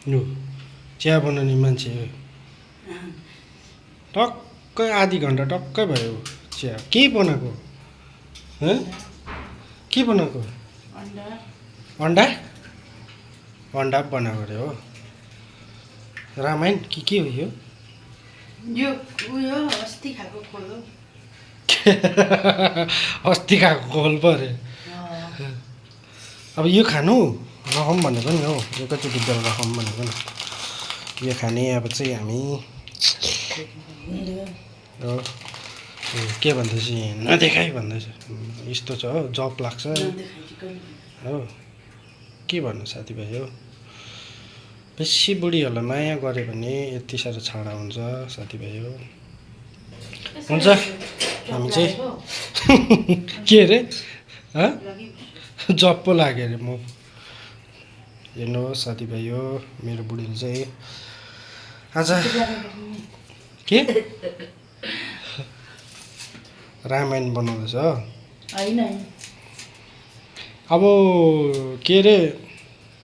नु चिया बनाउने मान्छे टक्कै आधी घन्टा टक्कै भयो चिया के बनाएको हँ के बनाएको अन्डा अन्डा बनाएको अरे हो रामायण के हो यो अस्ति खाएको खोल हो अस्ति खाएको खोल पो अरे अब यो खानु रकम भनेको नि हौ एकैचोटि बेल रकम भनेको नि यो खाने अब चाहिँ हामी के भन्दैछ नदेखाइ भन्दैछ यस्तो छ हो जब लाग्छ हो के भन्नु साथीभाइ हो बेसी बुढीहरूलाई माया गऱ्यो भने यति साह्रो छाडा हुन्छ साथीभाइ हो हुन्छ हामी चाहिँ के अरे जब पो लाग्यो अरे म हेर्नुहोस् साथीभाइ हो मेरो बुढीले चाहिँ आज के रामायण बनाउँदैछ होइन अब के अरे